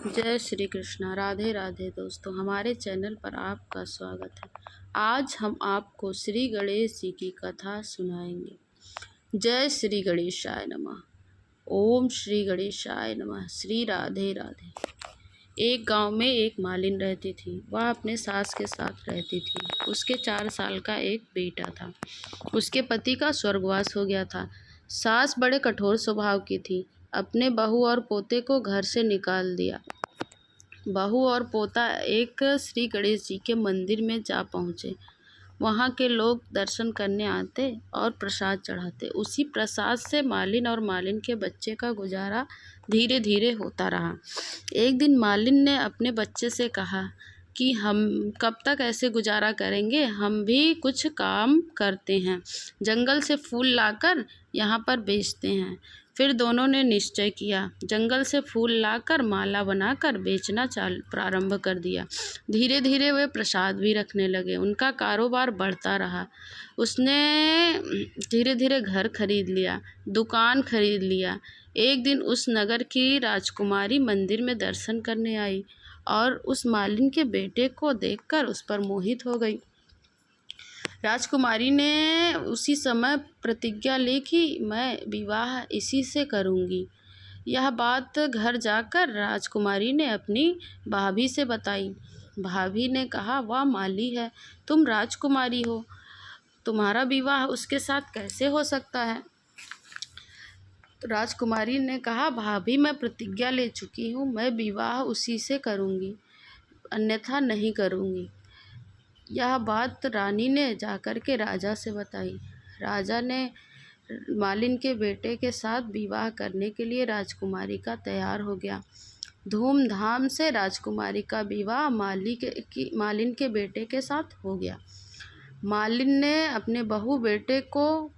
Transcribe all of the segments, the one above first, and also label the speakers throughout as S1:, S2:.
S1: जय श्री कृष्णा। राधे राधे दोस्तों, हमारे चैनल पर आपका स्वागत है। आज हम आपको श्री गणेश जी की कथा सुनाएंगे। जय श्री गणेशाय नमः। ओम श्री गणेशाय नमः। श्री राधे राधे। एक गांव में एक मालिन रहती थी। वह अपने सास के साथ रहती थी। उसके 4 साल का एक बेटा था। उसके पति का स्वर्गवास हो गया था। सास बड़े कठोर स्वभाव की थी। अपने बहू और पोते को घर से निकाल दिया। बहू और पोता एक श्री गणेश जी के मंदिर में जा पहुँचे। वहाँ के लोग दर्शन करने आते और प्रसाद चढ़ाते। उसी प्रसाद से मालिन और मालिन के बच्चे का गुजारा धीरे धीरे होता रहा। एक दिन मालिन ने अपने बच्चे से कहा कि हम कब तक ऐसे गुजारा करेंगे, हम भी कुछ काम करते हैं, जंगल से फूल लाकर यहाँ पर बेचते हैं। फिर दोनों ने निश्चय किया। जंगल से फूल लाकर माला बनाकर बेचना प्रारंभ कर दिया। धीरे धीरे वे प्रसाद भी रखने लगे। उनका कारोबार बढ़ता रहा। उसने धीरे धीरे घर खरीद लिया, दुकान खरीद लिया। एक दिन उस नगर की राजकुमारी मंदिर में दर्शन करने आई और उस मालिन के बेटे को देखकर उस पर मोहित हो गई। राजकुमारी ने उसी समय प्रतिज्ञा ली कि मैं विवाह इसी से करूंगी। यह बात घर जाकर राजकुमारी ने अपनी भाभी से बताई। भाभी ने कहा, वह माली है, तुम राजकुमारी हो, तुम्हारा विवाह उसके साथ कैसे हो सकता है? तो राजकुमारी ने कहा, भाभी मैं प्रतिज्ञा ले चुकी हूँ, मैं विवाह उसी से करूँगी, अन्यथा नहीं करूँगी। यह बात रानी ने जाकर के राजा से बताई। राजा ने मालिन के बेटे के साथ विवाह करने के लिए राजकुमारी का तैयार हो गया। धूमधाम से राजकुमारी का विवाह मालिन के बेटे के साथ हो गया। मालिन ने अपने बहू बेटे को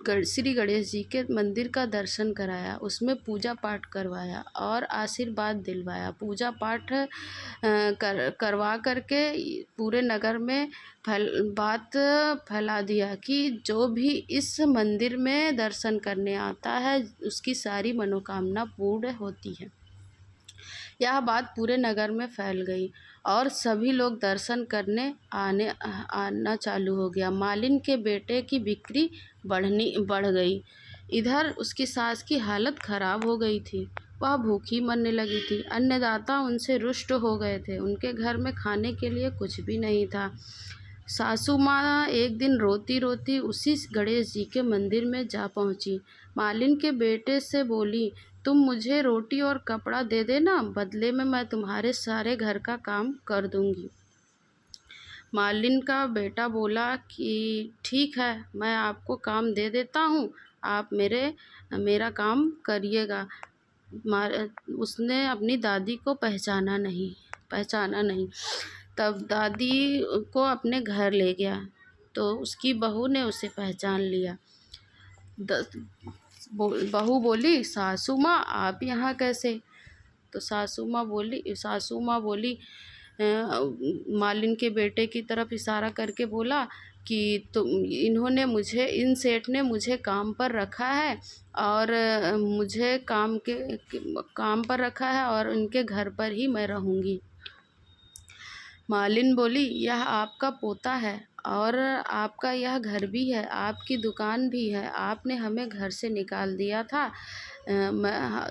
S1: श्री गणेश जी के मंदिर का दर्शन कराया, उसमें पूजा पाठ करवाया और आशीर्वाद दिलवाया। पूजा पाठ करवा करके पूरे नगर में बात फैला दिया कि जो भी इस मंदिर में दर्शन करने आता है उसकी सारी मनोकामना पूर्ण होती है। यह बात पूरे नगर में फैल गई और सभी लोग दर्शन करने आना चालू हो गया। मालिन के बेटे की बिक्री बढ़ गई। इधर उसकी सास की हालत खराब हो गई थी। वह भूखी मरने लगी थी। अन्नदाता उनसे रुष्ट हो गए थे। उनके घर में खाने के लिए कुछ भी नहीं था। सासू माँ एक दिन रोती रोती उसी गणेश जी के मंदिर में जा पहुँची। मालिन के बेटे से बोली, तुम मुझे रोटी और कपड़ा दे देना, बदले में मैं तुम्हारे सारे घर का काम कर दूंगी। मालिन का बेटा बोला कि ठीक है, मैं आपको काम दे देता हूँ, आप मेरा काम करिएगा। उसने अपनी दादी को पहचाना नहीं। तब दादी को अपने घर ले गया तो उसकी बहू ने उसे पहचान लिया। बहू बोली, सासू माँ आप यहाँ कैसे? तो सासू माँ बोली मालिन के बेटे की तरफ इशारा करके बोला कि इन सेठ ने मुझे काम पर रखा है और मुझे काम पर रखा है और उनके घर पर ही मैं रहूँगी। मालिन बोली, यह आपका पोता है और आपका यह घर भी है, आपकी दुकान भी है। आपने हमें घर से निकाल दिया था,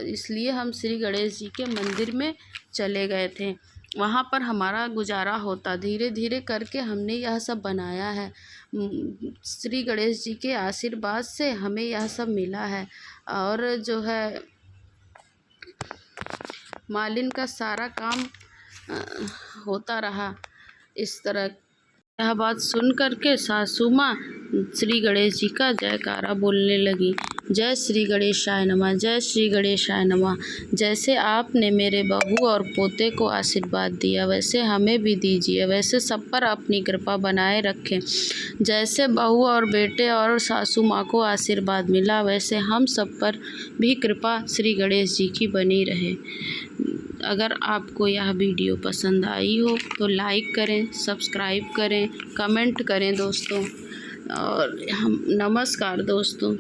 S1: इसलिए हम श्री गणेश जी के मंदिर में चले गए थे, वहाँ पर हमारा गुजारा होता। धीरे धीरे करके हमने यह सब बनाया है। श्री गणेश जी के आशीर्वाद से हमें यह सब मिला है। और जो है मालिन का सारा काम होता रहा इस तरह। यह बात सुन करके सासू माँ श्री गणेश जी का जयकारा बोलने लगी। जय श्री गणेशाय नमः, जय श्री गणेशाय नमः। जैसे आपने मेरे बहू और पोते को आशीर्वाद दिया वैसे हमें भी दीजिए, वैसे सब पर अपनी कृपा बनाए रखें। जैसे बहू और बेटे और सासू माँ को आशीर्वाद मिला वैसे हम सब पर भी कृपा श्री गणेश जी की बनी रहे। अगर आपको यह वीडियो पसंद आई हो तो लाइक करें, सब्सक्राइब करें, कमेंट करें दोस्तों। और नमस्कार दोस्तों।